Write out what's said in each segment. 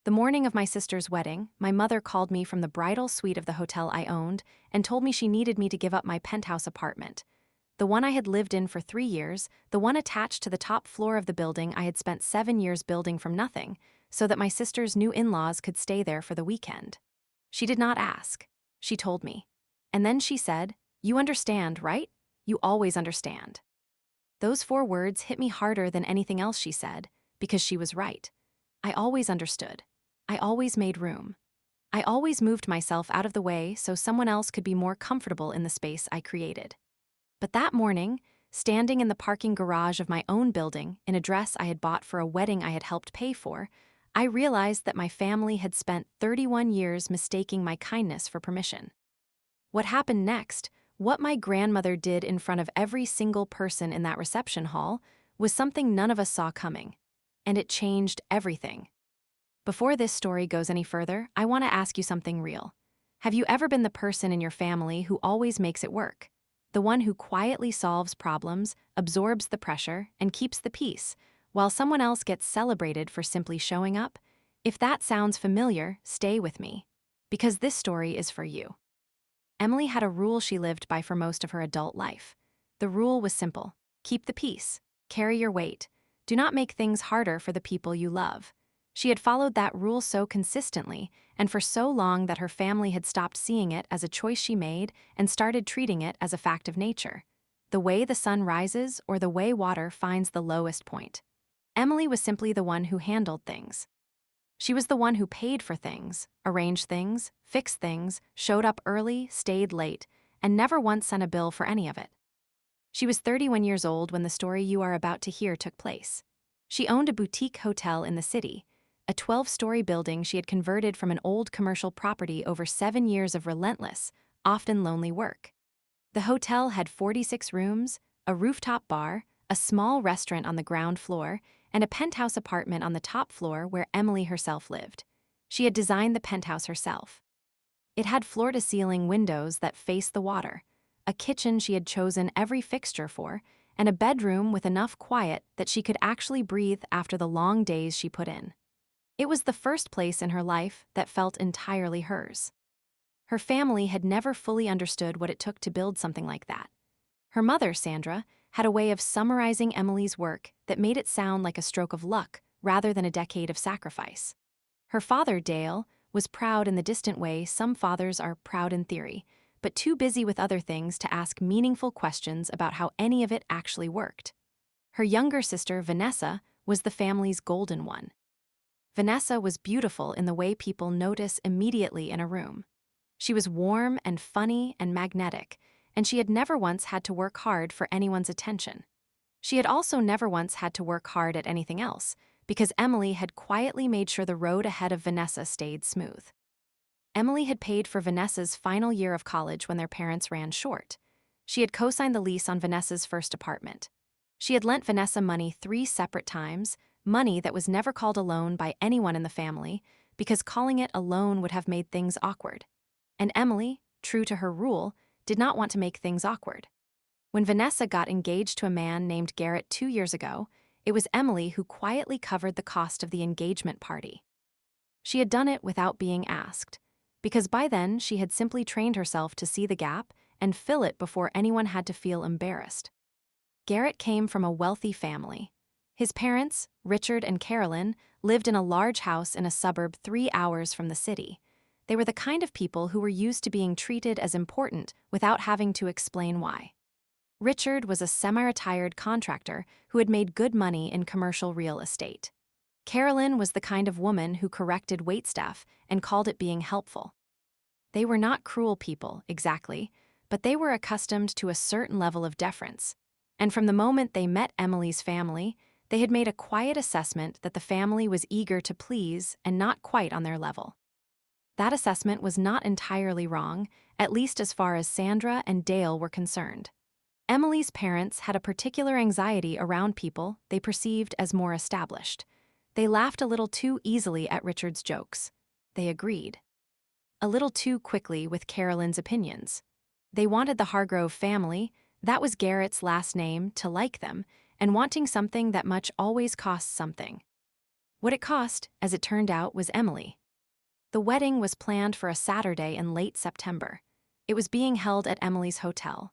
The morning of my sister's wedding, my mother called me from the bridal suite of the hotel I owned and told me she needed me to give up my penthouse apartment. The one I had lived in for 3 years, the one attached to the top floor of the building I had spent 7 years building from nothing, so that my sister's new in-laws could stay there for the weekend. She did not ask. She told me. And then she said, "You understand, right? You always understand." Those 4 words hit me harder than anything else she said, because she was right. I always understood. I always made room. I always moved myself out of the way so someone else could be more comfortable in the space I created. But that morning, standing in the parking garage of my own building in a dress I had bought for a wedding I had helped pay for, I realized that my family had spent 31 years mistaking my kindness for permission. What happened next, what my grandmother did in front of every single person in that reception hall, was something none of us saw coming. And it changed everything. Before this story goes any further, I want to ask you something real. Have you ever been the person in your family who always makes it work? The one who quietly solves problems, absorbs the pressure, and keeps the peace, while someone else gets celebrated for simply showing up? If that sounds familiar, stay with me. Because this story is for you. Emily had a rule she lived by for most of her adult life. The rule was simple: keep the peace, carry your weight, do not make things harder for the people you love. She had followed that rule so consistently and for so long that her family had stopped seeing it as a choice she made and started treating it as a fact of nature. The way the sun rises or the way water finds the lowest point. Emily was simply the one who handled things. She was the one who paid for things, arranged things, fixed things, showed up early, stayed late, and never once sent a bill for any of it. She was 31 years old when the story you are about to hear took place. She owned a boutique hotel in the city, a 12-story building she had converted from an old commercial property over 7 years of relentless, often lonely work. The hotel had 46 rooms, a rooftop bar, a small restaurant on the ground floor, and a penthouse apartment on the top floor where Emily herself lived. She had designed the penthouse herself. It had floor-to-ceiling windows that faced the water, a kitchen she had chosen every fixture for, and a bedroom with enough quiet that she could actually breathe after the long days she put in. It was the first place in her life that felt entirely hers. Her family had never fully understood what it took to build something like that. Her mother, Sandra, had a way of summarizing Emily's work that made it sound like a stroke of luck rather than a decade of sacrifice. Her father, Dale, was proud in the distant way some fathers are proud in theory, but too busy with other things to ask meaningful questions about how any of it actually worked. Her younger sister, Vanessa, was the family's golden one. Vanessa was beautiful in the way people notice immediately in a room. She was warm and funny and magnetic, and she had never once had to work hard for anyone's attention. She had also never once had to work hard at anything else, because Emily had quietly made sure the road ahead of Vanessa stayed smooth. Emily had paid for Vanessa's final year of college when their parents ran short. She had co-signed the lease on Vanessa's first apartment. She had lent Vanessa money 3 separate times, money that was never called a loan by anyone in the family, because calling it a loan would have made things awkward. And Emily, true to her rule, did not want to make things awkward. When Vanessa got engaged to a man named Garrett 2 years ago, it was Emily who quietly covered the cost of the engagement party. She had done it without being asked, because by then she had simply trained herself to see the gap and fill it before anyone had to feel embarrassed. Garrett came from a wealthy family. His parents, Richard and Carolyn, lived in a large house in a suburb 3 hours from the city. They were the kind of people who were used to being treated as important without having to explain why. Richard was a semi-retired contractor who had made good money in commercial real estate. Carolyn was the kind of woman who corrected waitstaff and called it being helpful. They were not cruel people, exactly, but they were accustomed to a certain level of deference. And from the moment they met Emily's family, they had made a quiet assessment that the family was eager to please and not quite on their level. That assessment was not entirely wrong, at least as far as Sandra and Dale were concerned. Emily's parents had a particular anxiety around people they perceived as more established. They laughed a little too easily at Richard's jokes. They agreed a little too quickly with Carolyn's opinions. They wanted the Hargrove family, that was Garrett's last name, to like them, and wanting something that much always costs something. What it cost, as it turned out, was Emily. The wedding was planned for a Saturday in late September. It was being held at Emily's hotel.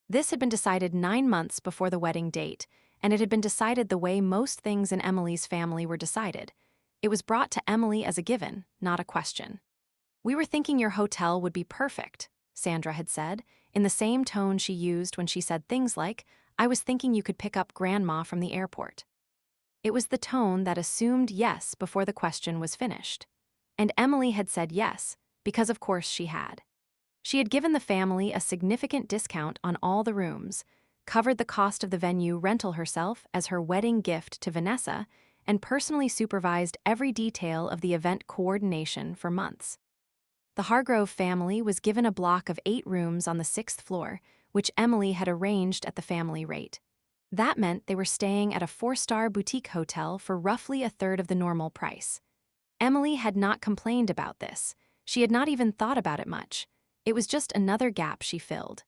This had been decided 9 months before the wedding date, and it had been decided the way most things in Emily's family were decided. It was brought to Emily as a given, not a question. "We were thinking your hotel would be perfect," Sandra had said, in the same tone she used when she said things like, "I was thinking you could pick up Grandma from the airport." It was the tone that assumed yes before the question was finished. And Emily had said yes, because of course she had. She had given the family a significant discount on all the rooms, covered the cost of the venue rental herself as her wedding gift to Vanessa, and personally supervised every detail of the event coordination for months. The Hargrove family was given a block of 8 rooms on the 6th floor, which Emily had arranged at the family rate. That meant they were staying at a 4-star boutique hotel for roughly a third of the normal price. Emily had not complained about this. She had not even thought about it much. It was just another gap she filled.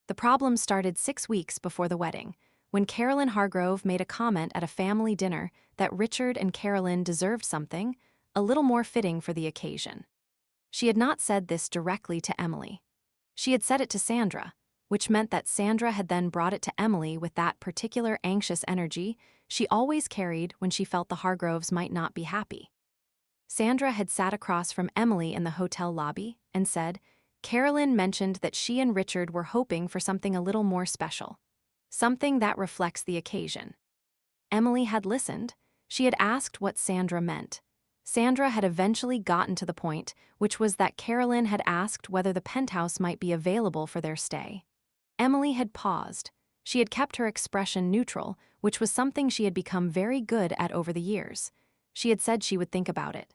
The problem started 6 weeks before the wedding, when Carolyn Hargrove made a comment at a family dinner that Richard and Carolyn deserved something a little more fitting for the occasion. She had not said this directly to Emily. She had said it to Sandra, which meant that Sandra had then brought it to Emily with that particular anxious energy she always carried when she felt the Hargroves might not be happy. Sandra had sat across from Emily in the hotel lobby and said, "Carolyn mentioned that she and Richard were hoping for something a little more special. Something that reflects the occasion." Emily had listened. She had asked what Sandra meant. Sandra had eventually gotten to the point, which was that Carolyn had asked whether the penthouse might be available for their stay. Emily had paused. She had kept her expression neutral, which was something she had become very good at over the years. She had said she would think about it.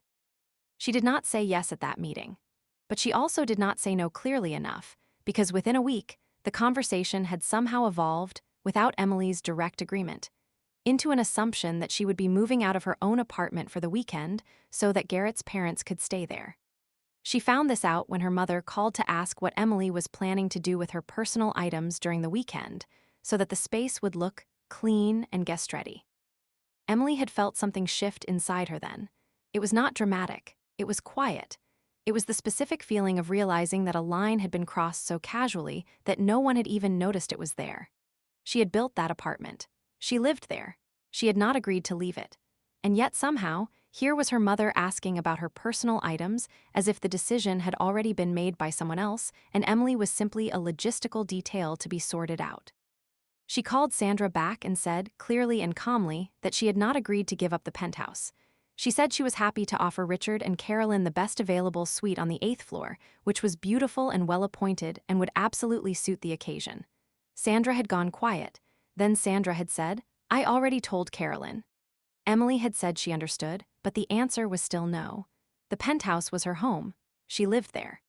She did not say yes at that meeting. But she also did not say no clearly enough, because within a week, the conversation had somehow evolved, without Emily's direct agreement, into an assumption that she would be moving out of her own apartment for the weekend so that Garrett's parents could stay there. She found this out when her mother called to ask what Emily was planning to do with her personal items during the weekend so that the space would look clean and guest-ready. Emily had felt something shift inside her then. It was not dramatic. It was quiet. It was the specific feeling of realizing that a line had been crossed so casually that no one had even noticed it was there. She had built that apartment. She lived there. She had not agreed to leave it. And yet somehow, here was her mother asking about her personal items as if the decision had already been made by someone else, and Emily was simply a logistical detail to be sorted out. She called Sandra back and said, clearly and calmly, that she had not agreed to give up the penthouse. She said she was happy to offer Richard and Carolyn the best available suite on the 8th floor, which was beautiful and well-appointed and would absolutely suit the occasion. Sandra had gone quiet. Then Sandra had said, "I already told Carolyn." Emily had said she understood, but the answer was still no. The penthouse was her home. She lived there.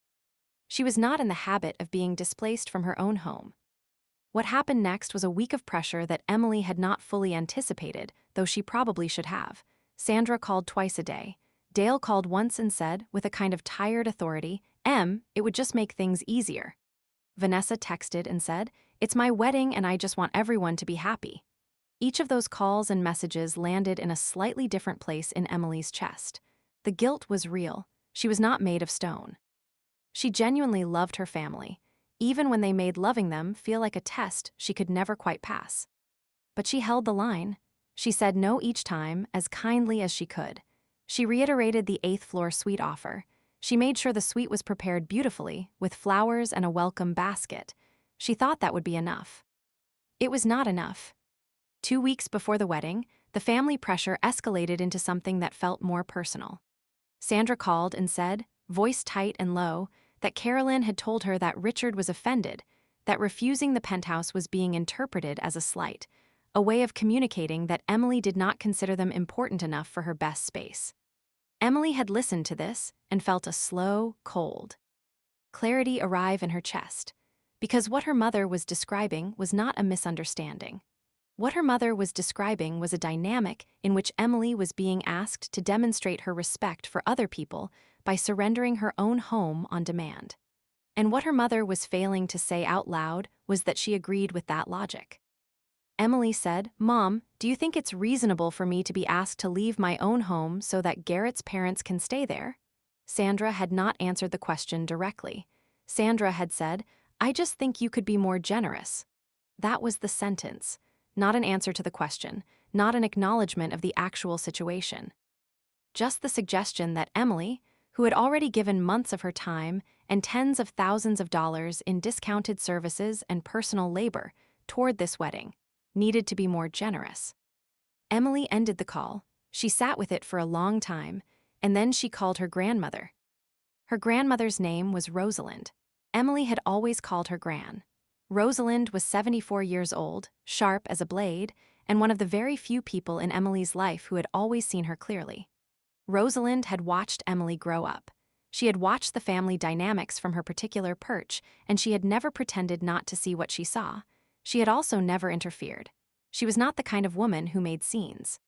She was not in the habit of being displaced from her own home. What happened next was a week of pressure that Emily had not fully anticipated, though she probably should have. Sandra called twice a day. Dale called once and said, with a kind of tired authority, "It would just make things easier." Vanessa texted and said, "It's my wedding and I just want everyone to be happy." Each of those calls and messages landed in a slightly different place in Emily's chest. The guilt was real. She was not made of stone. She genuinely loved her family, even when they made loving them feel like a test she could never quite pass. But she held the line. She said no each time, as kindly as she could. She reiterated the 8th floor suite offer. She made sure the suite was prepared beautifully, with flowers and a welcome basket. She thought that would be enough. It was not enough. 2 weeks before the wedding, the family pressure escalated into something that felt more personal. Sandra called and said, voice tight and low, that Carolyn had told her that Richard was offended, that refusing the penthouse was being interpreted as a slight, a way of communicating that Emily did not consider them important enough for her best space. Emily had listened to this and felt a slow, cold clarity arrive in her chest, because what her mother was describing was not a misunderstanding. What her mother was describing was a dynamic in which Emily was being asked to demonstrate her respect for other people by surrendering her own home on demand. And what her mother was failing to say out loud was that she agreed with that logic. Emily said, "Mom, do you think it's reasonable for me to be asked to leave my own home so that Garrett's parents can stay there?" Sandra had not answered the question directly. Sandra had said, "I just think you could be more generous." That was the sentence, not an answer to the question, not an acknowledgement of the actual situation. Just the suggestion that Emily, who had already given months of her time and tens of thousands of dollars in discounted services and personal labor toward this wedding, needed to be more generous. Emily ended the call. She sat with it for a long time, and then she called her grandmother. Her grandmother's name was Rosalind. Emily had always called her Gran. Rosalind was 74 years old, sharp as a blade, and one of the very few people in Emily's life who had always seen her clearly. Rosalind had watched Emily grow up. She had watched the family dynamics from her particular perch, and she had never pretended not to see what she saw. She had also never interfered. She was not the kind of woman who made scenes.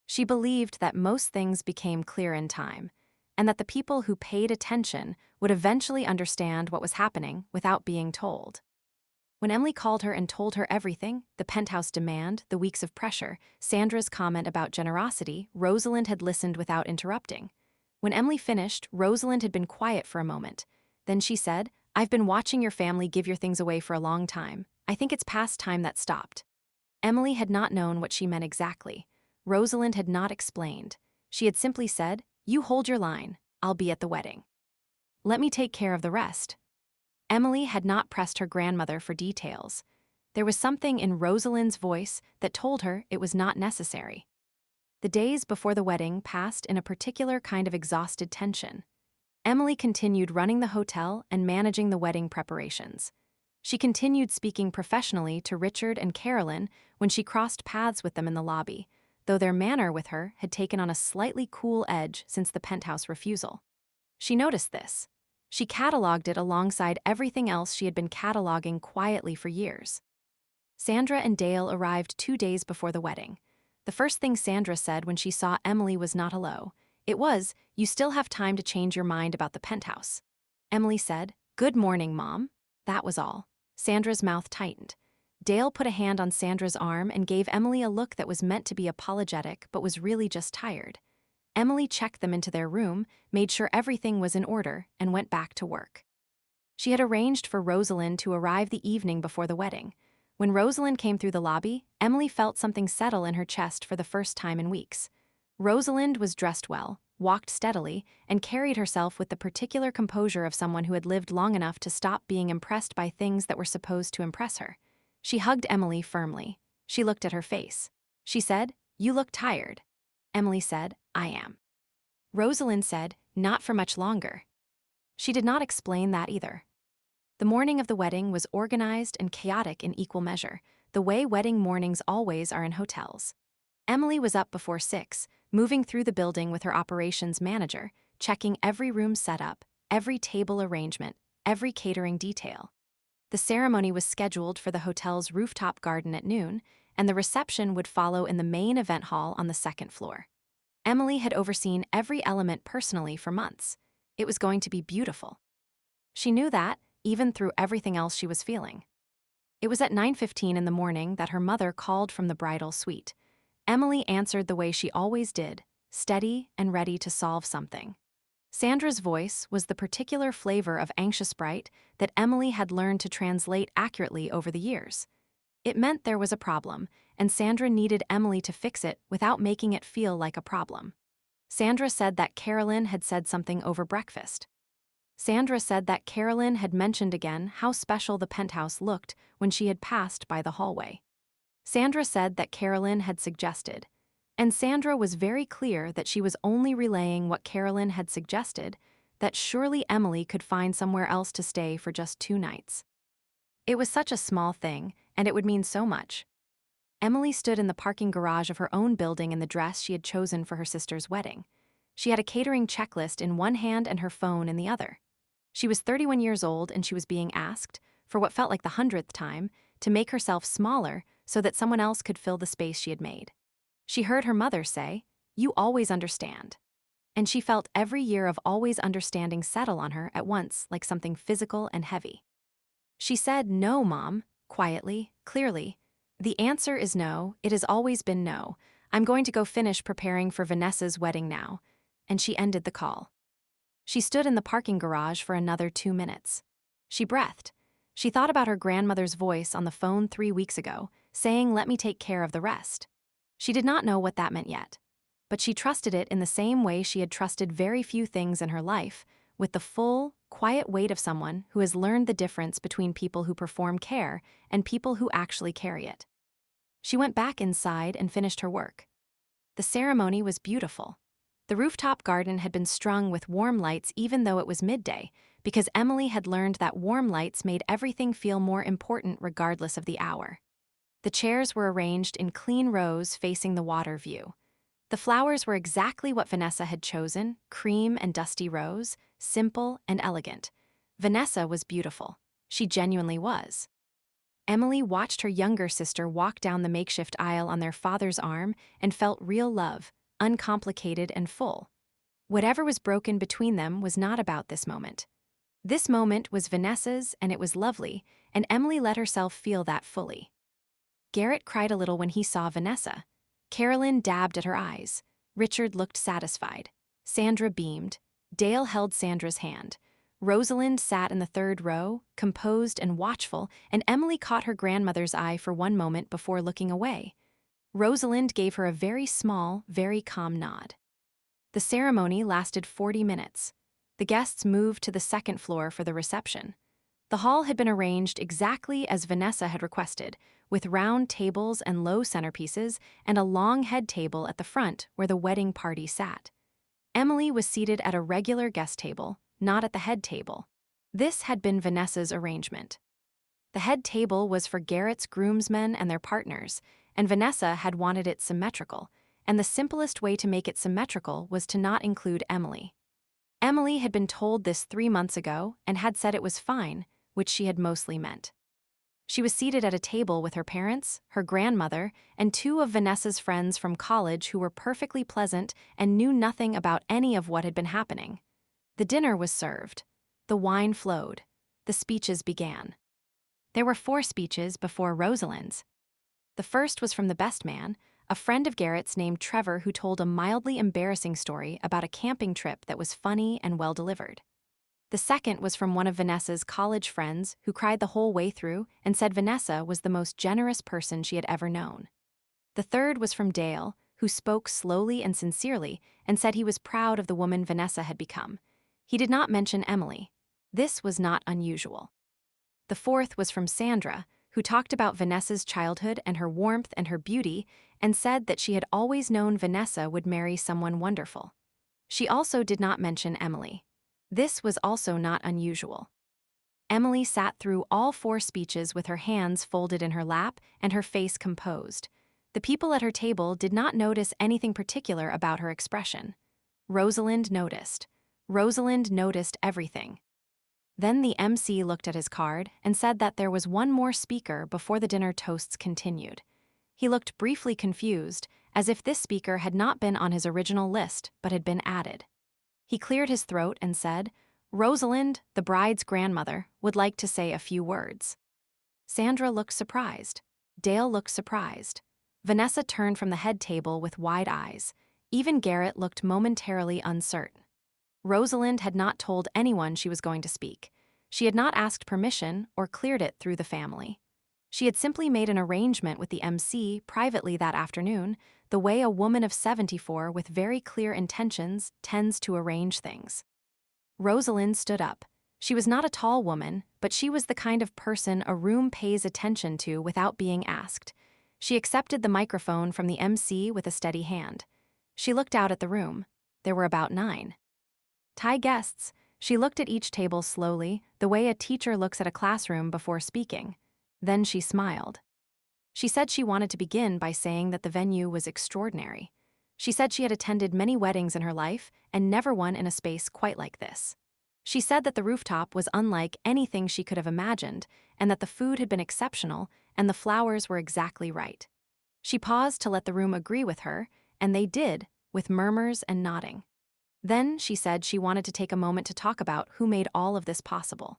She believed that most things became clear in time, and that the people who paid attention would eventually understand what was happening without being told. When Emily called her and told her everything, the penthouse demand, the weeks of pressure, Sandra's comment about generosity, Rosalind had listened without interrupting. When Emily finished, Rosalind had been quiet for a moment. Then she said, "I've been watching your family give your things away for a long time. I think it's past time that stopped." Emily had not known what she meant exactly. Rosalind had not explained. She had simply said, "You hold your line. I'll be at the wedding. Let me take care of the rest." Emily had not pressed her grandmother for details. There was something in Rosalind's voice that told her it was not necessary. The days before the wedding passed in a particular kind of exhausted tension. Emily continued running the hotel and managing the wedding preparations. She continued speaking professionally to Richard and Carolyn when she crossed paths with them in the lobby, though their manner with her had taken on a slightly cool edge since the penthouse refusal. She noticed this. She cataloged it alongside everything else she had been cataloging quietly for years. Sandra and Dale arrived 2 days before the wedding. The first thing Sandra said when she saw Emily was not hello. It was, "You still have time to change your mind about the penthouse." Emily said, "Good morning, Mom." That was all. Sandra's mouth tightened. Dale put a hand on Sandra's arm and gave Emily a look that was meant to be apologetic but was really just tired. Emily checked them into their room, made sure everything was in order, and went back to work. She had arranged for Rosalind to arrive the evening before the wedding. When Rosalind came through the lobby, Emily felt something settle in her chest for the first time in weeks. Rosalind was dressed well, walked steadily, and carried herself with the particular composure of someone who had lived long enough to stop being impressed by things that were supposed to impress her. She hugged Emily firmly. She looked at her face. She said, "You look tired." Emily said, "I am." Rosalind said, "Not for much longer." She did not explain that either. The morning of the wedding was organized and chaotic in equal measure, the way wedding mornings always are in hotels. Emily was up before 6, moving through the building with her operations manager, checking every room setup, every table arrangement, every catering detail. The ceremony was scheduled for the hotel's rooftop garden at noon, and the reception would follow in the main event hall on the second floor. Emily had overseen every element personally for months. It was going to be beautiful. She knew that, even through everything else she was feeling. It was at 9:15 in the morning that her mother called from the bridal suite. Emily answered the way she always did, steady and ready to solve something. Sandra's voice was the particular flavor of anxious bright that Emily had learned to translate accurately over the years. It meant there was a problem, and Sandra needed Emily to fix it without making it feel like a problem. Sandra said that Carolyn had said something over breakfast. Sandra said that Carolyn had mentioned again how special the penthouse looked when she had passed by the hallway. Sandra said that Carolyn had suggested, and Sandra was very clear that she was only relaying what Carolyn had suggested, that surely Emily could find somewhere else to stay for just 2 nights. It was such a small thing, and it would mean so much. Emily stood in the parking garage of her own building in the dress she had chosen for her sister's wedding. She had a catering checklist in one hand and her phone in the other. She was 31 years old and she was being asked, for what felt like the 100th time, to make herself smaller so that someone else could fill the space she had made. She heard her mother say, "You always understand." And she felt every year of always understanding settle on her at once like something physical and heavy. She said, "No, Mom," quietly, clearly. The answer is no, it has always been no. I'm going to go finish preparing for Vanessa's wedding now. And she ended the call. She stood in the parking garage for another 2 minutes. She breathed. She thought about her grandmother's voice on the phone 3 weeks ago, saying, "Let me take care of the rest." She did not know what that meant yet. But she trusted it in the same way she had trusted very few things in her life, with the full, quiet weight of someone who has learned the difference between people who perform care and people who actually carry it. She went back inside and finished her work. The ceremony was beautiful. The rooftop garden had been strung with warm lights even though it was midday, because Emily had learned that warm lights made everything feel more important regardless of the hour. The chairs were arranged in clean rows facing the water view. The flowers were exactly what Vanessa had chosen, cream and dusty rose, simple and elegant. Vanessa was beautiful. She genuinely was. Emily watched her younger sister walk down the makeshift aisle on their father's arm and felt real love, uncomplicated and full. Whatever was broken between them was not about this moment. This moment was Vanessa's, and it was lovely, and Emily let herself feel that fully. Garrett cried a little when he saw Vanessa. Carolyn dabbed at her eyes. Richard looked satisfied. Sandra beamed. Dale held Sandra's hand. Rosalind sat in the third row, composed and watchful, and Emily caught her grandmother's eye for one moment before looking away. Rosalind gave her a very small, very calm nod. The ceremony lasted 40 minutes. The guests moved to the second floor for the reception. The hall had been arranged exactly as Vanessa had requested, with round tables and low centerpieces and a long head table at the front where the wedding party sat. Emily was seated at a regular guest table, not at the head table. This had been Vanessa's arrangement. The head table was for Garrett's groomsmen and their partners, and Vanessa had wanted it symmetrical, and the simplest way to make it symmetrical was to not include Emily. Emily had been told this 3 months ago and had said it was fine, which she had mostly meant. She was seated at a table with her parents, her grandmother, and 2 of Vanessa's friends from college who were perfectly pleasant and knew nothing about any of what had been happening. The dinner was served. The wine flowed. The speeches began. There were 4 speeches before Rosalyn's. The first was from the best man, a friend of Garrett's named Trevor, who told a mildly embarrassing story about a camping trip that was funny and well delivered. The second was from one of Vanessa's college friends who cried the whole way through and said Vanessa was the most generous person she had ever known. The third was from Dale, who spoke slowly and sincerely and said he was proud of the woman Vanessa had become. He did not mention Emily. This was not unusual. The fourth was from Sandra, who talked about Vanessa's childhood and her warmth and her beauty, and said that she had always known Vanessa would marry someone wonderful. She also did not mention Emily. This was also not unusual. Emily sat through all 4 speeches with her hands folded in her lap and her face composed. The people at her table did not notice anything particular about her expression. Rosalind noticed. Rosalind noticed everything. Then the MC looked at his card and said that there was one more speaker before the dinner toasts continued. He looked briefly confused, as if this speaker had not been on his original list but had been added. He cleared his throat and said, "Rosalind, the bride's grandmother, would like to say a few words." Sandra looked surprised. Dale looked surprised. Vanessa turned from the head table with wide eyes. Even Garrett looked momentarily uncertain. Rosalind had not told anyone she was going to speak. She had not asked permission or cleared it through the family. She had simply made an arrangement with the MC privately that afternoon, the way a woman of 74 with very clear intentions tends to arrange things. Rosalind stood up. She was not a tall woman, but she was the kind of person a room pays attention to without being asked. She accepted the microphone from the MC with a steady hand. She looked out at the room. There were about 9. Thai guests. She looked at each table slowly, the way a teacher looks at a classroom before speaking. Then she smiled. She said she wanted to begin by saying that the venue was extraordinary. She said she had attended many weddings in her life and never one in a space quite like this. She said that the rooftop was unlike anything she could have imagined, and that the food had been exceptional and the flowers were exactly right. She paused to let the room agree with her, and they did, with murmurs and nodding. Then she said she wanted to take a moment to talk about who made all of this possible.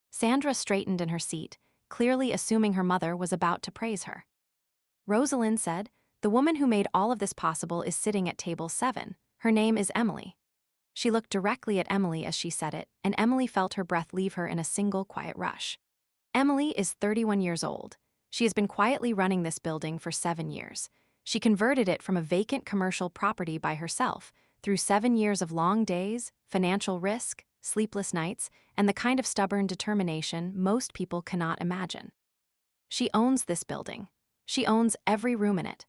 Sandra straightened in her seat, clearly assuming her mother was about to praise her. Rosalyn said, "The woman who made all of this possible is sitting at table 7. Her name is Emily." She looked directly at Emily as she said it, and Emily felt her breath leave her in a single quiet rush. Emily is 31 years old. She has been quietly running this building for 7 years. She converted it from a vacant commercial property by herself, through 7 years of long days, financial risk, sleepless nights, and the kind of stubborn determination most people cannot imagine. She owns this building. She owns every room in it.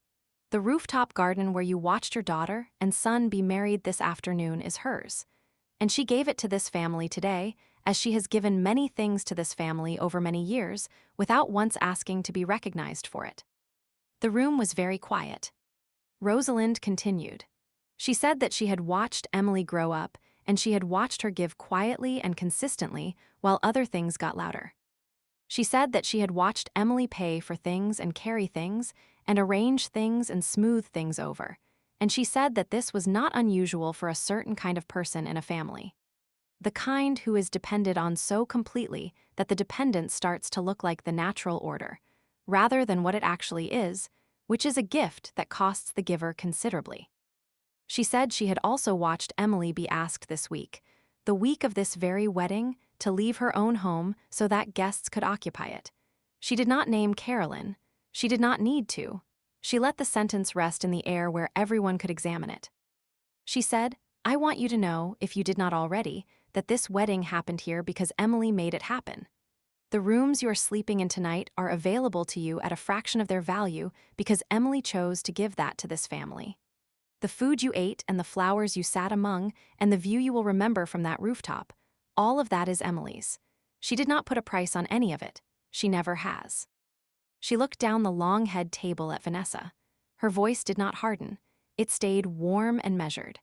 The rooftop garden where you watched your daughter and son be married this afternoon is hers. And she gave it to this family today, as she has given many things to this family over many years, without once asking to be recognized for it. The room was very quiet. Rosalind continued. She said that she had watched Emily grow up, and she had watched her give quietly and consistently while other things got louder. She said that she had watched Emily pay for things and carry things, and arrange things and smooth things over, and she said that this was not unusual for a certain kind of person in a family. The kind who is depended on so completely that the dependence starts to look like the natural order, rather than what it actually is, which is a gift that costs the giver considerably. She said she had also watched Emily be asked this week, the week of this very wedding, to leave her own home so that guests could occupy it. She did not name Carolyn. She did not need to. She let the sentence rest in the air where everyone could examine it. She said, "I want you to know, if you did not already, that this wedding happened here because Emily made it happen. The rooms you are sleeping in tonight are available to you at a fraction of their value because Emily chose to give that to this family. The food you ate and the flowers you sat among and the view you will remember from that rooftop, all of that is Emily's. She did not put a price on any of it. She never has." She looked down the long head table at Vanessa. Her voice did not harden. It stayed warm and measured.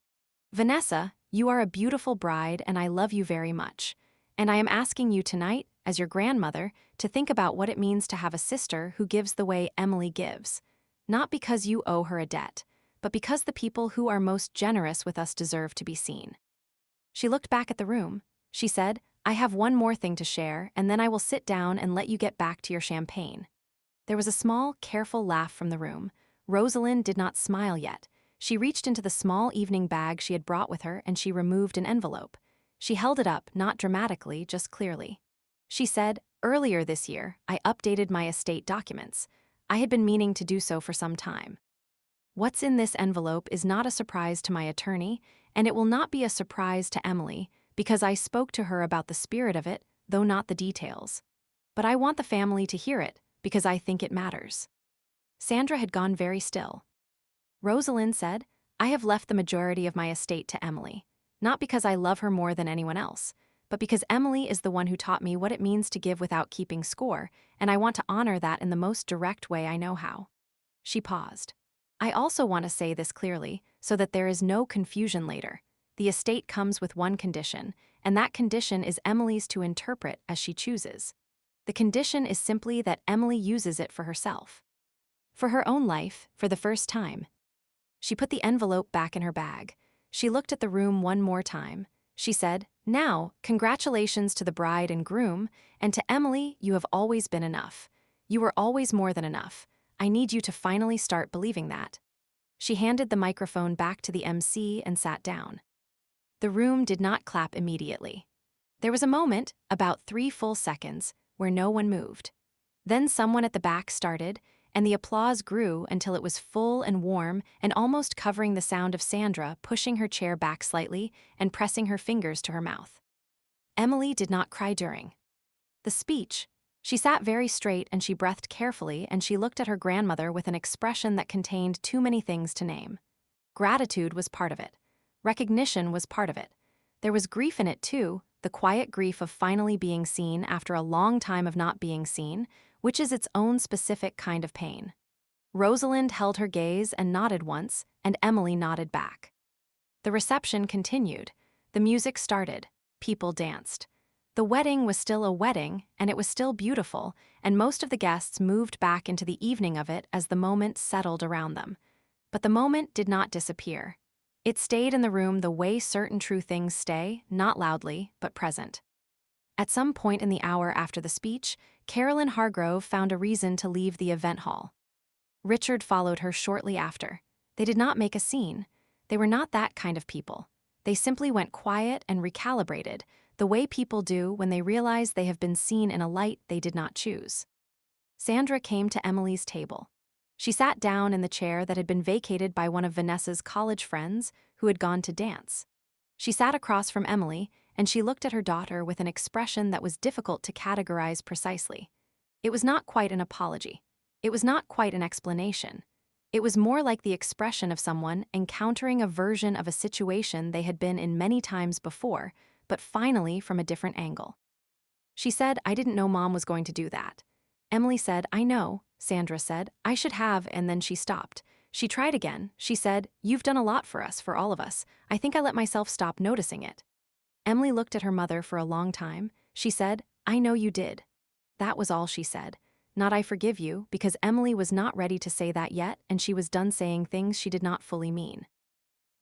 "Vanessa, you are a beautiful bride and I love you very much. And I am asking you tonight, as your grandmother, to think about what it means to have a sister who gives the way Emily gives. Not because you owe her a debt, but because the people who are most generous with us deserve to be seen." She looked back at the room. She said, "I have one more thing to share, and then I will sit down and let you get back to your champagne." There was a small, careful laugh from the room. Rosalind did not smile yet. She reached into the small evening bag she had brought with her and she removed an envelope. She held it up, not dramatically, just clearly. She said, "Earlier this year, I updated my estate documents. I had been meaning to do so for some time. What's in this envelope is not a surprise to my attorney, and it will not be a surprise to Emily, because I spoke to her about the spirit of it, though not the details. But I want the family to hear it, because I think it matters." Sandra had gone very still. Rosalind said, "I have left the majority of my estate to Emily, not because I love her more than anyone else, but because Emily is the one who taught me what it means to give without keeping score, and I want to honor that in the most direct way I know how." She paused. "I also want to say this clearly, so that there is no confusion later. The estate comes with one condition, and that condition is Emily's to interpret as she chooses. The condition is simply that Emily uses it for herself. For her own life, for the first time." She put the envelope back in her bag. She looked at the room one more time. She said, "Now, congratulations to the bride and groom, and to Emily, you have always been enough. You were always more than enough. I need you to finally start believing that." She handed the microphone back to the MC and sat down. The room did not clap immediately. There was a moment, about 3 full seconds, where no one moved. Then someone at the back started, and the applause grew until it was full and warm and almost covering the sound of Sandra pushing her chair back slightly and pressing her fingers to her mouth. Emily did not cry during the speech. She sat very straight and she breathed carefully and she looked at her grandmother with an expression that contained too many things to name. Gratitude was part of it. Recognition was part of it. There was grief in it too, the quiet grief of finally being seen after a long time of not being seen, which is its own specific kind of pain. Rosalind held her gaze and nodded once, and Emily nodded back. The reception continued. The music started. People danced. The wedding was still a wedding, and it was still beautiful, and most of the guests moved back into the evening of it as the moment settled around them. But the moment did not disappear. It stayed in the room the way certain true things stay, not loudly, but present. At some point in the hour after the speech, Carolyn Hargrove found a reason to leave the event hall. Richard followed her shortly after. They did not make a scene. They were not that kind of people. They simply went quiet and recalibrated, the way people do when they realize they have been seen in a light they did not choose. Sandra came to Emily's table. She sat down in the chair that had been vacated by one of Vanessa's college friends who had gone to dance. She sat across from Emily, and she looked at her daughter with an expression that was difficult to categorize precisely. It was not quite an apology. It was not quite an explanation. It was more like the expression of someone encountering a version of a situation they had been in many times before, but finally from a different angle. She said, "I didn't know Mom was going to do that." Emily said, "I know," Sandra said, "I should have," and then she stopped. She tried again. She said, "You've done a lot for us, for all of us. I think I let myself stop noticing it." Emily looked at her mother for a long time. She said, "I know you did." That was all she said. Not "I forgive you," because Emily was not ready to say that yet, and she was done saying things she did not fully mean.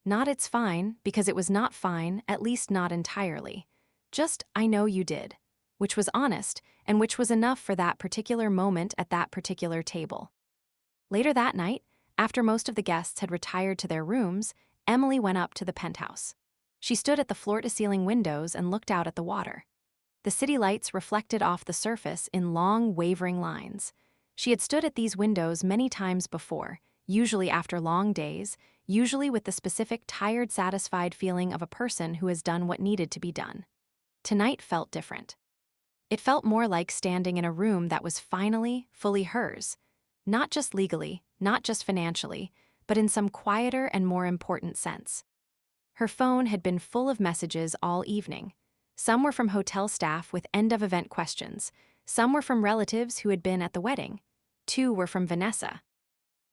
Not "it's fine," because it was not fine, at least not entirely. Just "I know you did," which was honest, and which was enough for that particular moment at that particular table. Later that night, after most of the guests had retired to their rooms, Emily went up to the penthouse. She stood at the floor-to-ceiling windows and looked out at the water. The city lights reflected off the surface in long, wavering lines. She had stood at these windows many times before, usually after long days, usually with the specific tired, satisfied feeling of a person who has done what needed to be done. Tonight felt different. It felt more like standing in a room that was finally, fully hers. Not just legally, not just financially, but in some quieter and more important sense. Her phone had been full of messages all evening. Some were from hotel staff with end-of-event questions. Some were from relatives who had been at the wedding. 2 were from Vanessa.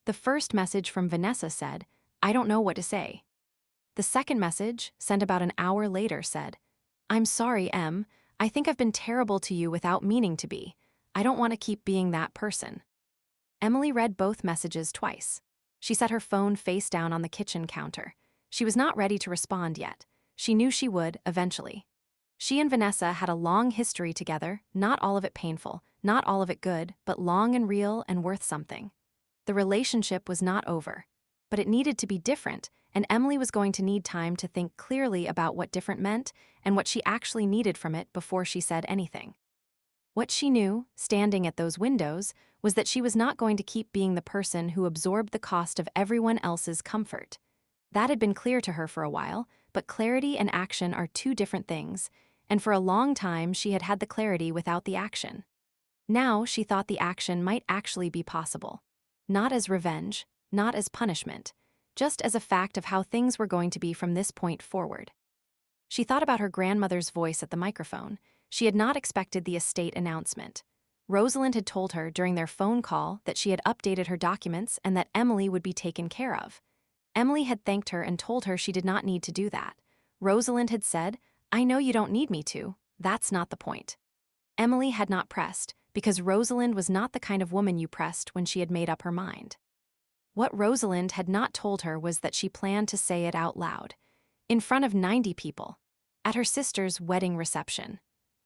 The first message from Vanessa said, "I don't know what to say." The second message, sent about an hour later, said, "I'm sorry, Em. I think I've been terrible to you without meaning to be. I don't want to keep being that person." Emily read both messages twice. She set her phone face down on the kitchen counter. She was not ready to respond yet. She knew she would, eventually. She and Vanessa had a long history together, not all of it painful, not all of it good, but long and real and worth something. The relationship was not over. But it needed to be different, and Emily was going to need time to think clearly about what different meant and what she actually needed from it before she said anything. What she knew, standing at those windows, was that she was not going to keep being the person who absorbed the cost of everyone else's comfort. That had been clear to her for a while, but clarity and action are 2 different things, and for a long time she had had the clarity without the action. Now she thought the action might actually be possible. Not as revenge, not as punishment, just as a fact of how things were going to be from this point forward. She thought about her grandmother's voice at the microphone. She had not expected the estate announcement. Rosalyn had told her during their phone call that she had updated her documents and that Emily would be taken care of. Emily had thanked her and told her she did not need to do that. Rosalyn had said, "I know you don't need me to. That's not the point." Emily had not pressed, because Rosalyn was not the kind of woman you pressed when she had made up her mind. What Rosalyn had not told her was that she planned to say it out loud, in front of 90 people, at her sister's wedding reception,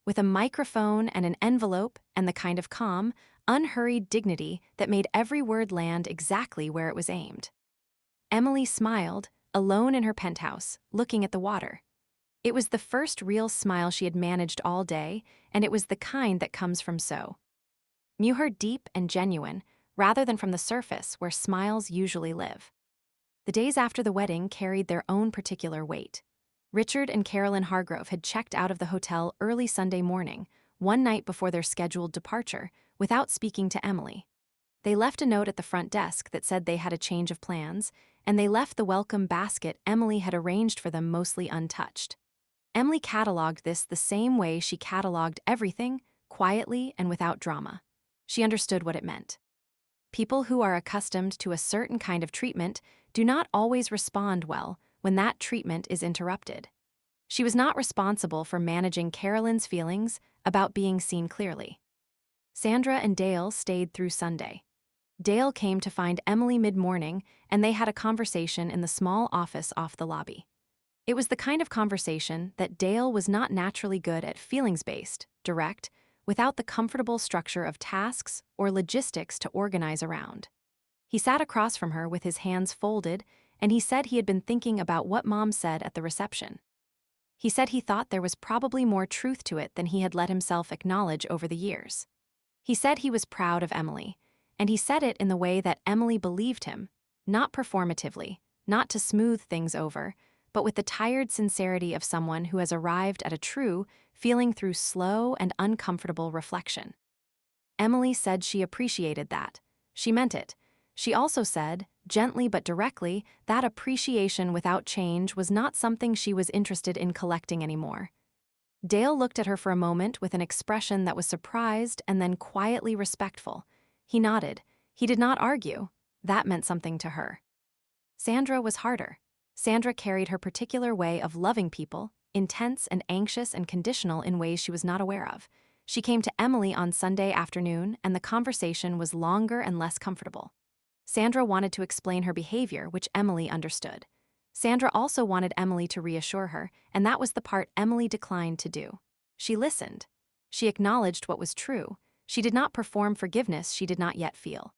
with a microphone and an envelope and the kind of calm, unhurried dignity that made every word land exactly where it was aimed. Emily smiled, alone in her penthouse, looking at the water. It was the first real smile she had managed all day, and it was the kind that comes from knew her deep and genuine, rather than from the surface where smiles usually live. The days after the wedding carried their own particular weight. Richard and Carolyn Hargrove had checked out of the hotel early Sunday morning, one night before their scheduled departure, without speaking to Emily. They left a note at the front desk that said they had a change of plans, and they left the welcome basket Emily had arranged for them mostly untouched. Emily cataloged this the same way she cataloged everything, quietly and without drama. She understood what it meant. People who are accustomed to a certain kind of treatment do not always respond well when that treatment is interrupted. She was not responsible for managing Carolyn's feelings about being seen clearly. Sandra and Dale stayed through Sunday. Dale came to find Emily mid-morning, and they had a conversation in the small office off the lobby. It was the kind of conversation that Dale was not naturally good at, feelings-based, direct, without the comfortable structure of tasks or logistics to organize around. He sat across from her with his hands folded, and he said he had been thinking about what Mom said at the reception. He said he thought there was probably more truth to it than he had let himself acknowledge over the years. He said he was proud of Emily, and he said it in the way that Emily believed him, not performatively, not to smooth things over, but with the tired sincerity of someone who has arrived at a true feeling through slow and uncomfortable reflection. Emily said she appreciated that. She meant it. She also said, gently but directly, that appreciation without change was not something she was interested in collecting anymore. Dale looked at her for a moment with an expression that was surprised and then quietly respectful. He nodded. He did not argue. That meant something to her. Sandra was harder. Sandra carried her particular way of loving people, intense and anxious and conditional in ways she was not aware of. She came to Emily on Sunday afternoon, and the conversation was longer and less comfortable. Sandra wanted to explain her behavior, which Emily understood. Sandra also wanted Emily to reassure her, and that was the part Emily declined to do. She listened. She acknowledged what was true. She did not perform forgiveness she did not yet feel.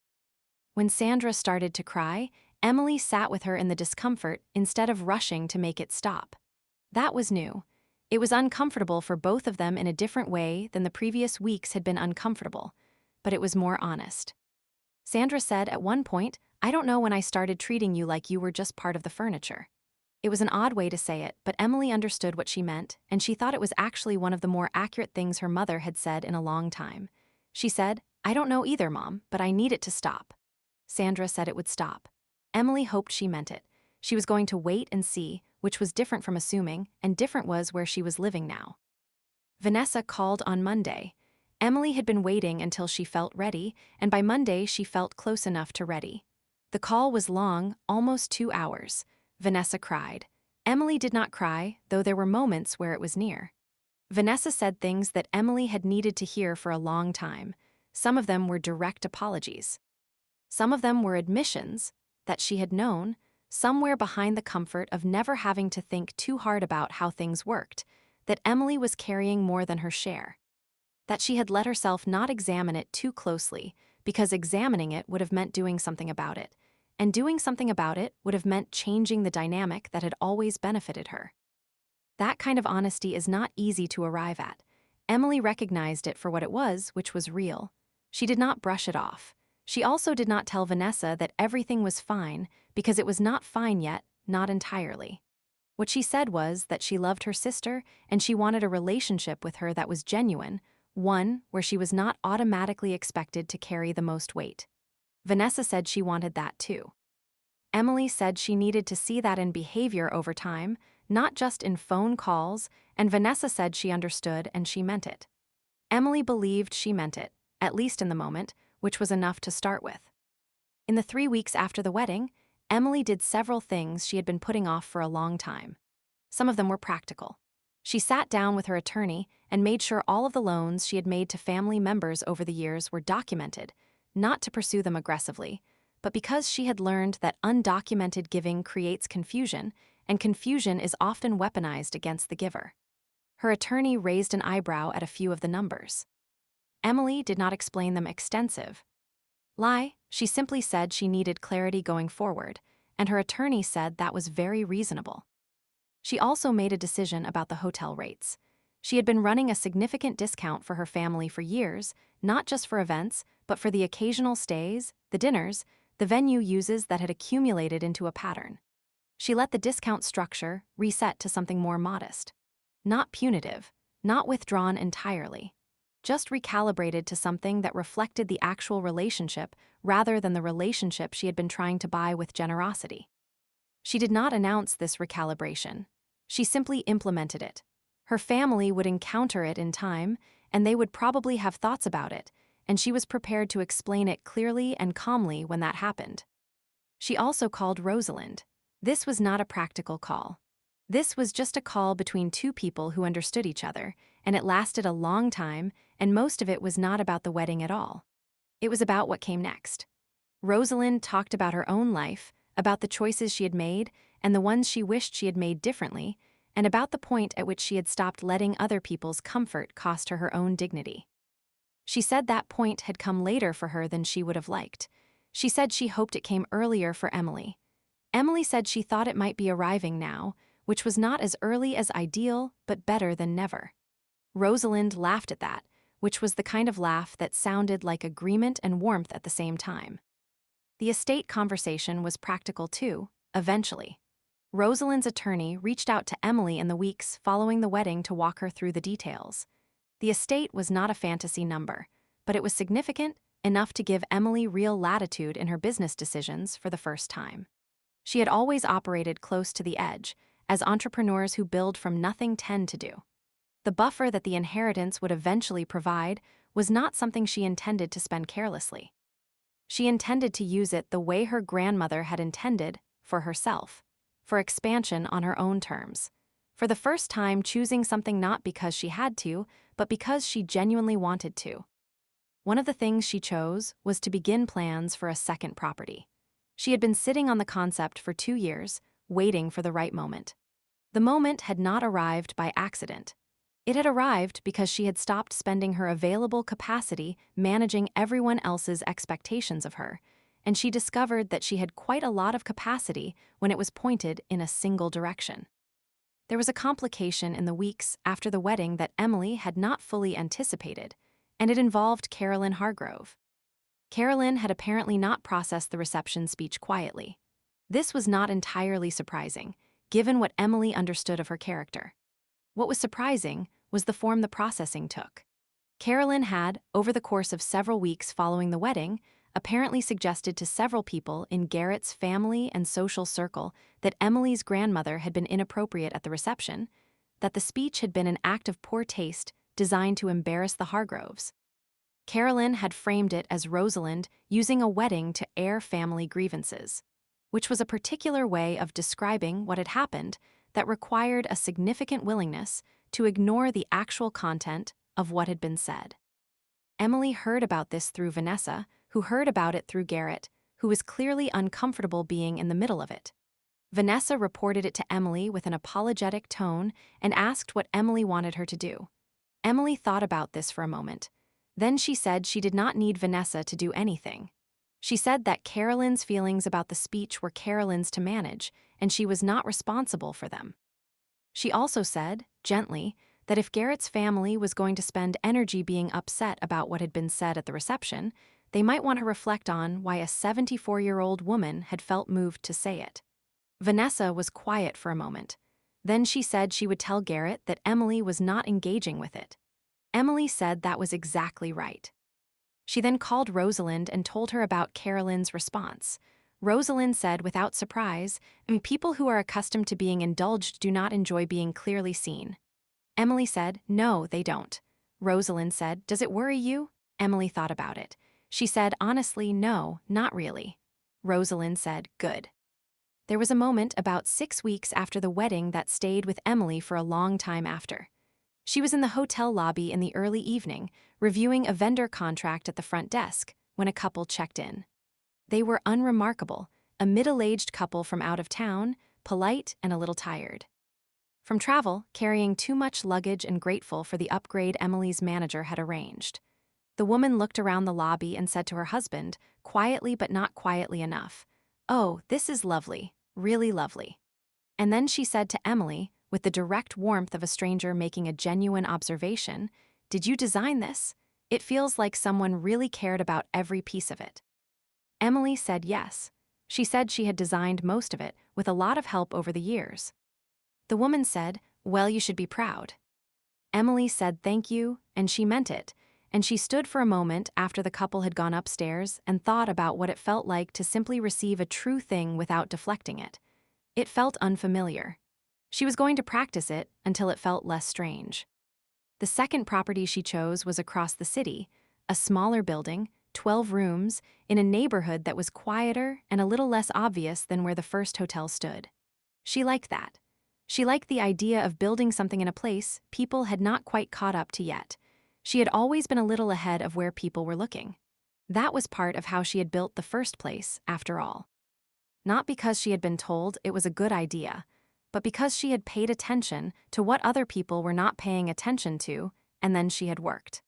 When Sandra started to cry, Emily sat with her in the discomfort instead of rushing to make it stop. That was new. It was uncomfortable for both of them in a different way than the previous weeks had been uncomfortable, but it was more honest. Sandra said at one point, "I don't know when I started treating you like you were just part of the furniture." It was an odd way to say it, but Emily understood what she meant, and she thought it was actually one of the more accurate things her mother had said in a long time. She said, "I don't know either, Mom, but I need it to stop." Sandra said it would stop. Emily hoped she meant it. She was going to wait and see, which was different from assuming, and different was where she was living now. Vanessa called on Monday. Emily had been waiting until she felt ready, and by Monday she felt close enough to ready. The call was long, almost 2 hours. Vanessa cried. Emily did not cry, though there were moments where it was near. Vanessa said things that Emily had needed to hear for a long time. Some of them were direct apologies. Some of them were admissions that she had known, somewhere behind the comfort of never having to think too hard about how things worked, that Emily was carrying more than her share. That she had let herself not examine it too closely, because examining it would have meant doing something about it, and doing something about it would have meant changing the dynamic that had always benefited her. That kind of honesty is not easy to arrive at. Emily recognized it for what it was, which was real. She did not brush it off. She also did not tell Vanessa that everything was fine, because it was not fine yet, not entirely. What she said was that she loved her sister and she wanted a relationship with her that was genuine, one where she was not automatically expected to carry the most weight. Vanessa said she wanted that too. Emily said she needed to see that in behavior over time, not just in phone calls, and Vanessa said she understood and she meant it. Emily believed she meant it, at least in the moment, which was enough to start with. In the 3 weeks after the wedding, Emily did several things she had been putting off for a long time. Some of them were practical. She sat down with her attorney and made sure all of the loans she had made to family members over the years were documented, not to pursue them aggressively, but because she had learned that undocumented giving creates confusion, and confusion is often weaponized against the giver. Her attorney raised an eyebrow at a few of the numbers. Emily did not explain them extensive. She simply said she needed clarity going forward, and her attorney said that was very reasonable. She also made a decision about the hotel rates. She had been running a significant discount for her family for years, not just for events, but for the occasional stays, the dinners, the venue uses that had accumulated into a pattern. She let the discount structure reset to something more modest. Not punitive, not withdrawn entirely. Just recalibrated to something that reflected the actual relationship rather than the relationship she had been trying to buy with generosity. She did not announce this recalibration. She simply implemented it. Her family would encounter it in time, and they would probably have thoughts about it, and she was prepared to explain it clearly and calmly when that happened. She also called Rosalyn. This was not a practical call. This was just a call between two people who understood each other, and it lasted a long time, and most of it was not about the wedding at all. It was about what came next. Rosalyn talked about her own life, about the choices she had made, and the ones she wished she had made differently, and about the point at which she had stopped letting other people's comfort cost her her own dignity. She said that point had come later for her than she would have liked. She said she hoped it came earlier for Emily. Emily said she thought it might be arriving now, which was not as early as ideal, but better than never. Rosalind laughed at that, which was the kind of laugh that sounded like agreement and warmth at the same time. The estate conversation was practical too, eventually. Rosalind's attorney reached out to Emily in the weeks following the wedding to walk her through the details. The estate was not a fantasy number, but it was significant enough to give Emily real latitude in her business decisions for the first time. She had always operated close to the edge, as entrepreneurs who build from nothing tend to do. The buffer that the inheritance would eventually provide was not something she intended to spend carelessly. She intended to use it the way her grandmother had intended, for herself, for expansion on her own terms. For the first time choosing something not because she had to, but because she genuinely wanted to. One of the things she chose was to begin plans for a second property. She had been sitting on the concept for 2 years, waiting for the right moment. The moment had not arrived by accident. It had arrived because she had stopped spending her available capacity managing everyone else's expectations of her, and she discovered that she had quite a lot of capacity when it was pointed in a single direction. There was a complication in the weeks after the wedding that Emily had not fully anticipated, and it involved Carolyn Hargrove. Carolyn had apparently not processed the reception speech quietly. This was not entirely surprising, given what Emily understood of her character. What was surprising was the form the processing took. Carolyn had, over the course of several weeks following the wedding, apparently suggested to several people in Garrett's family and social circle that Emily's grandmother had been inappropriate at the reception, that the speech had been an act of poor taste designed to embarrass the Hargroves. Carolyn had framed it as Rosalind using a wedding to air family grievances, which was a particular way of describing what had happened that required a significant willingness to ignore the actual content of what had been said. Emily heard about this through Vanessa, who heard about it through Garrett, who was clearly uncomfortable being in the middle of it. Vanessa reported it to Emily with an apologetic tone and asked what Emily wanted her to do. Emily thought about this for a moment. Then she said she did not need Vanessa to do anything. She said that Carolyn's feelings about the speech were Carolyn's to manage, and she was not responsible for them. She also said, gently, that if Garrett's family was going to spend energy being upset about what had been said at the reception, they might want to reflect on why a 74-year-old woman had felt moved to say it. Vanessa was quiet for a moment. Then she said she would tell Garrett that Emily was not engaging with it. Emily said that was exactly right. She then called Rosalind and told her about Carolyn's response. Rosalind said without surprise, people who are accustomed to being indulged do not enjoy being clearly seen. Emily said, no, they don't. Rosalind said, does it worry you? Emily thought about it. She said, honestly, no, not really. Rosalind said, good. There was a moment about 6 weeks after the wedding that stayed with Emily for a long time after. She was in the hotel lobby in the early evening, reviewing a vendor contract at the front desk, when a couple checked in. They were unremarkable, a middle-aged couple from out of town, polite and a little tired. From travel, carrying too much luggage and grateful for the upgrade Emily's manager had arranged. The woman looked around the lobby and said to her husband, quietly but not quietly enough, oh, this is lovely, really lovely. And then she said to Emily, with the direct warmth of a stranger making a genuine observation, did you design this? It feels like someone really cared about every piece of it. Emily said yes. She said she had designed most of it, with a lot of help over the years. The woman said, well, you should be proud. Emily said thank you, and she meant it, and she stood for a moment after the couple had gone upstairs and thought about what it felt like to simply receive a true thing without deflecting it. It felt unfamiliar. She was going to practice it until it felt less strange. The second property she chose was across the city, a smaller building, 12 rooms, in a neighborhood that was quieter and a little less obvious than where the first hotel stood. She liked that. She liked the idea of building something in a place people had not quite caught up to yet. She had always been a little ahead of where people were looking. That was part of how she had built the first place, after all. Not because she had been told it was a good idea, but because she had paid attention to what other people were not paying attention to, and then she had worked.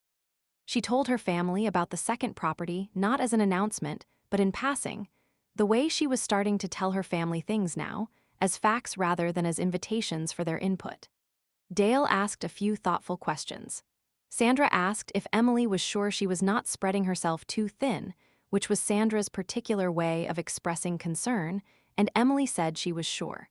She told her family about the second property not as an announcement, but in passing, the way she was starting to tell her family things now, as facts rather than as invitations for their input. Dale asked a few thoughtful questions. Sandra asked if Emily was sure she was not spreading herself too thin, which was Sandra's particular way of expressing concern, and Emily said she was sure.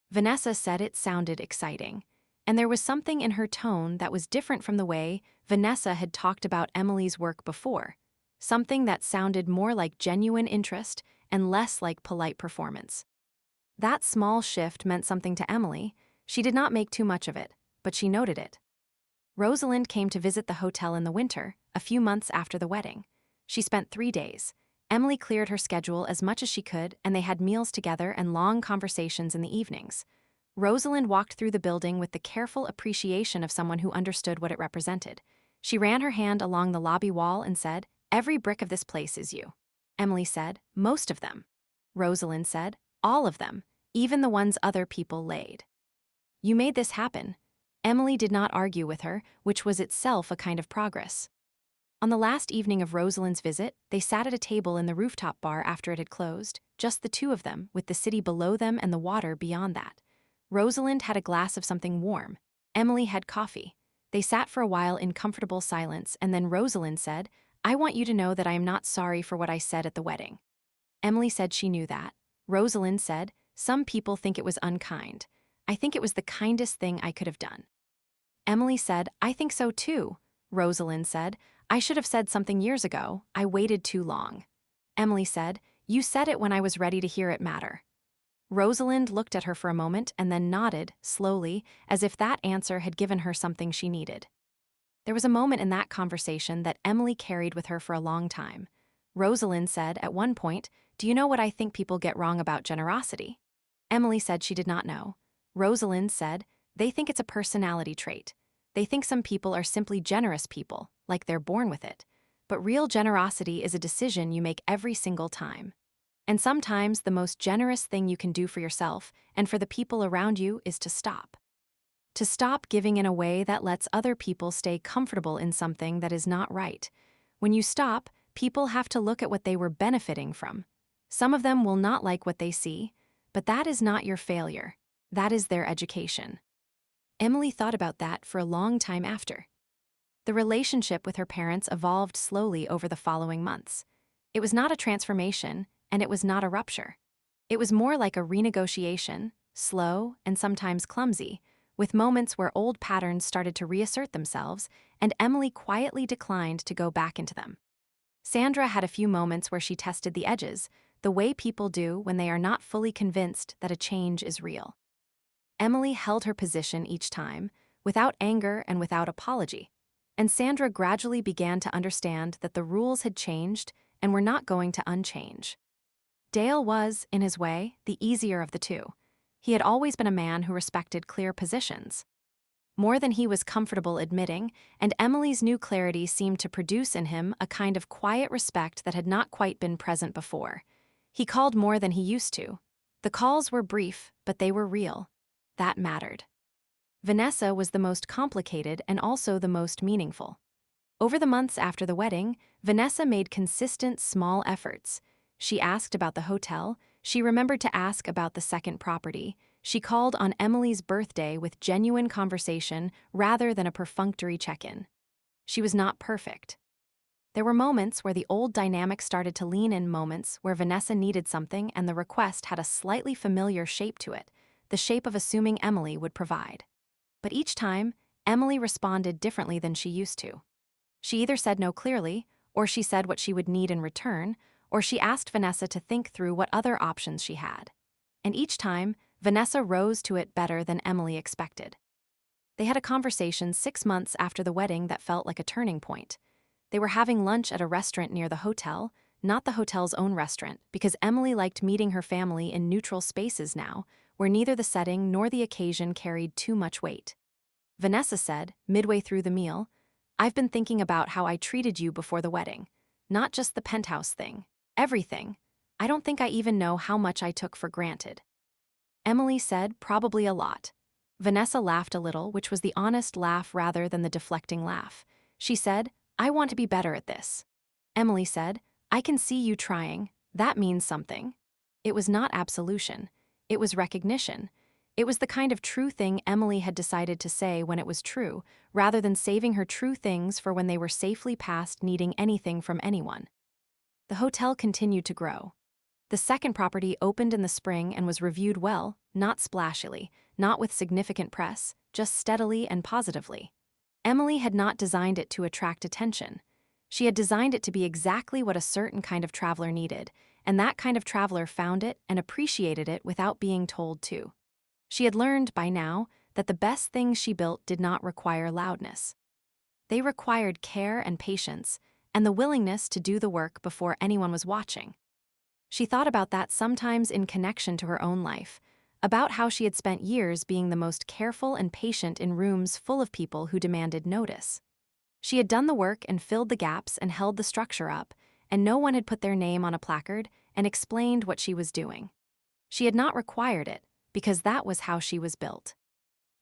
Vanessa said it sounded exciting, and there was something in her tone that was different from the way Vanessa had talked about Emily's work before, something that sounded more like genuine interest and less like polite performance. That small shift meant something to Emily. She did not make too much of it, but she noted it. Rosalyn came to visit the hotel in the winter, a few months after the wedding. She spent 3 days. Emily cleared her schedule as much as she could, and they had meals together and long conversations in the evenings. Rosalyn walked through the building with the careful appreciation of someone who understood what it represented. She ran her hand along the lobby wall and said, "Every brick of this place is you." Emily said, "Most of them." Rosalyn said, "All of them, even the ones other people laid." "You made this happen." Emily did not argue with her, which was itself a kind of progress. On the last evening of Rosalyn's visit, they sat at a table in the rooftop bar after it had closed, just the two of them, with the city below them and the water beyond that. Rosalind had a glass of something warm. Emily had coffee. They sat for a while in comfortable silence, and then Rosalind said, "I want you to know that I am not sorry for what I said at the wedding." Emily said she knew that. Rosalind said, "Some people think it was unkind. I think it was the kindest thing I could have done." Emily said, "I think so too." Rosalind said, "I should have said something years ago. I waited too long." Emily said, "You said it when I was ready to hear it matter." Rosalind looked at her for a moment and then nodded, slowly, as if that answer had given her something she needed. There was a moment in that conversation that Emily carried with her for a long time. Rosalind said, at one point, "Do you know what I think people get wrong about generosity?" Emily said she did not know. Rosalind said, "They think it's a personality trait. They think some people are simply generous people, like they're born with it. But real generosity is a decision you make every single time. And sometimes the most generous thing you can do for yourself and for the people around you is to stop. To stop giving in a way that lets other people stay comfortable in something that is not right. When you stop, people have to look at what they were benefiting from. Some of them will not like what they see, but that is not your failure. That is their education." Emily thought about that for a long time after. The relationship with her parents evolved slowly over the following months. It was not a transformation, and it was not a rupture. It was more like a renegotiation, slow and sometimes clumsy, with moments where old patterns started to reassert themselves, and Emily quietly declined to go back into them. Sandra had a few moments where she tested the edges, the way people do when they are not fully convinced that a change is real. Emily held her position each time, without anger and without apology, and Sandra gradually began to understand that the rules had changed and were not going to unchange. Dale was, in his way, the easier of the two. He had always been a man who respected clear positions, more than he was comfortable admitting, and Emily's new clarity seemed to produce in him a kind of quiet respect that had not quite been present before. He called more than he used to. The calls were brief, but they were real. That mattered. Vanessa was the most complicated and also the most meaningful. Over the months after the wedding, Vanessa made consistent small efforts. She asked about the hotel, she remembered to ask about the second property, she called on Emily's birthday with genuine conversation rather than a perfunctory check-in. She was not perfect. There were moments where the old dynamic started to lean in, moments where Vanessa needed something and the request had a slightly familiar shape to it, the shape of assuming Emily would provide. But each time, Emily responded differently than she used to. She either said no clearly, or she said what she would need in return, or she asked Vanessa to think through what other options she had. And each time, Vanessa rose to it better than Emily expected. They had a conversation 6 months after the wedding that felt like a turning point. They were having lunch at a restaurant near the hotel, not the hotel's own restaurant, because Emily liked meeting her family in neutral spaces now, where neither the setting nor the occasion carried too much weight. Vanessa said, midway through the meal, "I've been thinking about how I treated you before the wedding. Not just the penthouse thing. Everything. I don't think I even know how much I took for granted." Emily said, "Probably a lot." Vanessa laughed a little, which was the honest laugh rather than the deflecting laugh. She said, "I want to be better at this." Emily said, I can see you trying. That means something. It was not absolution. It was recognition. It was the kind of true thing Emily had decided to say when it was true, rather than saving her true things for when they were safely past needing anything from anyone. The hotel continued to grow. The second property opened in the spring and was reviewed well, not splashily, not with significant press, just steadily and positively. Emily had not designed it to attract attention. She had designed it to be exactly what a certain kind of traveler needed, and that kind of traveler found it and appreciated it without being told to. She had learned, by now, that the best things she built did not require loudness. They required care and patience, and the willingness to do the work before anyone was watching. She thought about that sometimes in connection to her own life, about how she had spent years being the most careful and patient in rooms full of people who demanded notice. She had done the work and filled the gaps and held the structure up, and no one had put their name on a placard and explained what she was doing. She had not required it, because that was how she was built.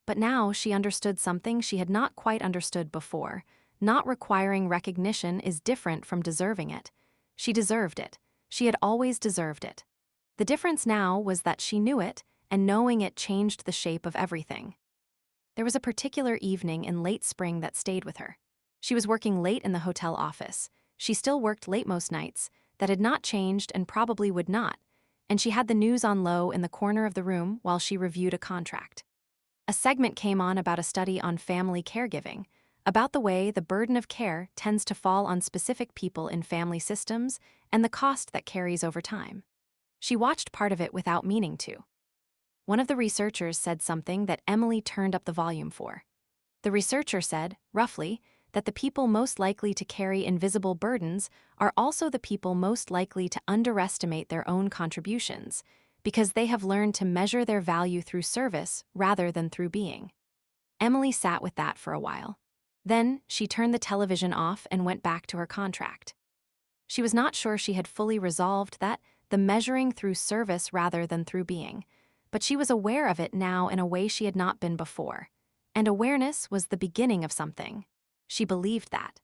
But now she understood something she had not quite understood before. Not requiring recognition is different from deserving it. She deserved it. She had always deserved it. The difference now was that she knew it, and knowing it changed the shape of everything. There was a particular evening in late spring that stayed with her. She was working late in the hotel office. She still worked late most nights. That had not changed and probably would not. And she had the news on low in the corner of the room while she reviewed a contract. A segment came on about a study on family caregiving, about the way the burden of care tends to fall on specific people in family systems and the cost that carries over time. She watched part of it without meaning to. One of the researchers said something that Emily turned up the volume for. The researcher said, roughly, that the people most likely to carry invisible burdens are also the people most likely to underestimate their own contributions, because they have learned to measure their value through service rather than through being. Emily sat with that for a while. Then, she turned the television off and went back to her contract. She was not sure she had fully resolved that, the measuring through service rather than through being, but she was aware of it now in a way she had not been before. And awareness was the beginning of something. She believed that.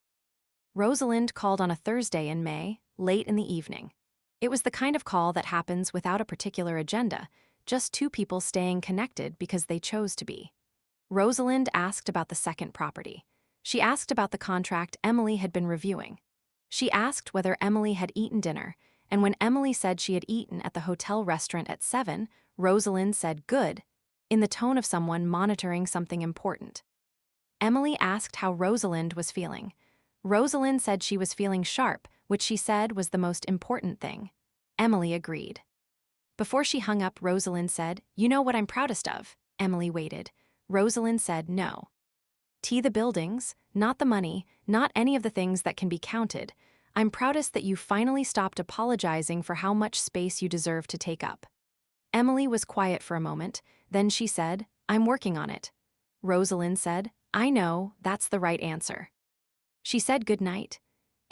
Rosalyn called on a Thursday in May, late in the evening. It was the kind of call that happens without a particular agenda, just two people staying connected because they chose to be. Rosalyn asked about the second property. She asked about the contract Emily had been reviewing. She asked whether Emily had eaten dinner, and when Emily said she had eaten at the hotel restaurant at 7, Rosalyn said good, in the tone of someone monitoring something important. Emily asked how Rosalyn was feeling. Rosalyn said she was feeling sharp, which she said was the most important thing. Emily agreed. Before she hung up, Rosalyn said, "You know what I'm proudest of?" Emily waited. Rosalyn said no. The buildings, not the money, not any of the things that can be counted. I'm proudest that you finally stopped apologizing for how much space you deserve to take up. Emily was quiet for a moment, then she said, "I'm working on it." Rosalyn said, "I know, that's the right answer." She said good night.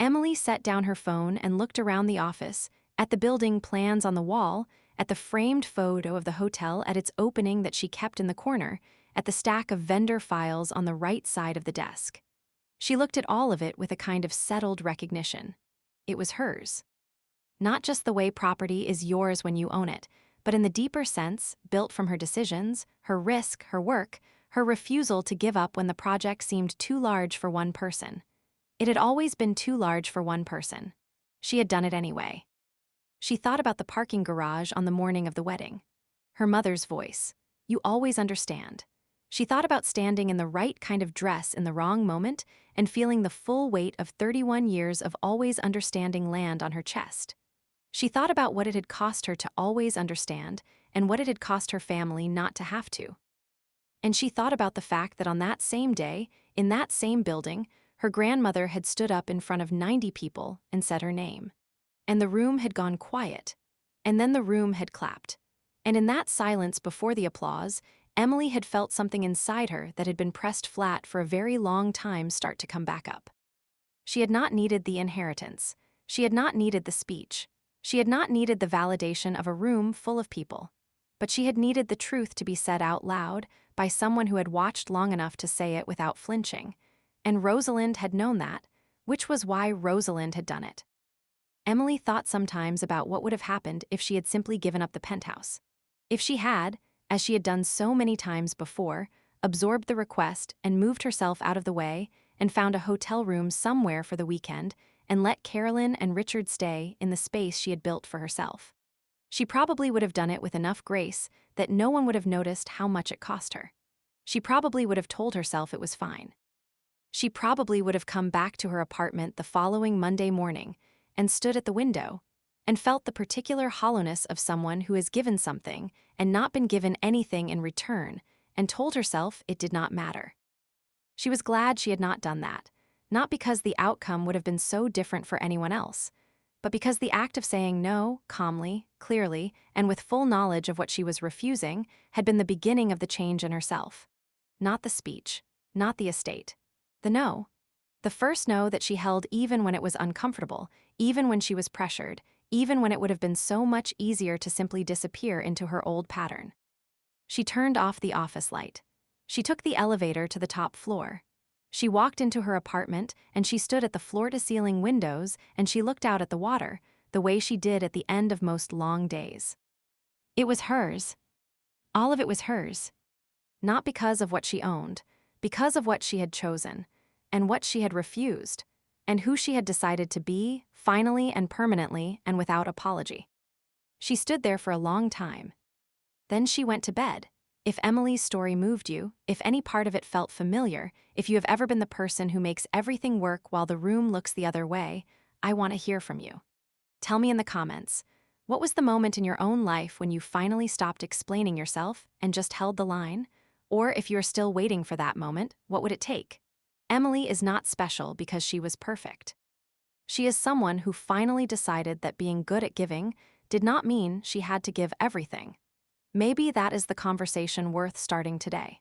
Emily set down her phone and looked around the office, at the building plans on the wall, at the framed photo of the hotel at its opening that she kept in the corner, at the stack of vendor files on the right side of the desk. She looked at all of it with a kind of settled recognition. It was hers. Not just the way property is yours when you own it, but in the deeper sense, built from her decisions, her risk, her work, her refusal to give up when the project seemed too large for one person. It had always been too large for one person. She had done it anyway. She thought about the parking garage on the morning of the wedding. Her mother's voice. "You always understand." She thought about standing in the right kind of dress in the wrong moment and feeling the full weight of 31 years of always understanding land on her chest. She thought about what it had cost her to always understand and what it had cost her family not to have to. And she thought about the fact that on that same day, in that same building, her grandmother had stood up in front of 90 people and said her name. And the room had gone quiet. And then the room had clapped. And in that silence before the applause, Emily had felt something inside her that had been pressed flat for a very long time start to come back up. She had not needed the inheritance. She had not needed the speech. She had not needed the validation of a room full of people. But she had needed the truth to be said out loud by someone who had watched long enough to say it without flinching. And Rosalyn had known that, which was why Rosalyn had done it. Emily thought sometimes about what would have happened if she had simply given up the penthouse. If she had, as she had done so many times before, absorbed the request and moved herself out of the way and found a hotel room somewhere for the weekend and let Carolyn and Richard stay in the space she had built for herself. She probably would have done it with enough grace that no one would have noticed how much it cost her. She probably would have told herself it was fine. She probably would have come back to her apartment the following Monday morning and stood at the window and felt the particular hollowness of someone who has given something and not been given anything in return and told herself it did not matter. She was glad she had not done that, not because the outcome would have been so different for anyone else, but because the act of saying no, calmly, clearly, and with full knowledge of what she was refusing, had been the beginning of the change in herself. Not the speech, not the estate. The no. The first no that she held even when it was uncomfortable, even when she was pressured, even when it would have been so much easier to simply disappear into her old pattern. She turned off the office light. She took the elevator to the top floor. She walked into her apartment and she stood at the floor-to-ceiling windows and she looked out at the water, the way she did at the end of most long days. It was hers. All of it was hers. Not because of what she owned, because of what she had chosen, and what she had refused, and who she had decided to be, finally and permanently and without apology. She stood there for a long time. Then she went to bed. If Emily's story moved you, if any part of it felt familiar, if you have ever been the person who makes everything work while the room looks the other way, I want to hear from you. Tell me in the comments, what was the moment in your own life when you finally stopped explaining yourself and just held the line? Or if you're still waiting for that moment, what would it take? Emily is not special because she was perfect. She is someone who finally decided that being good at giving did not mean she had to give everything. Maybe that is the conversation worth starting today.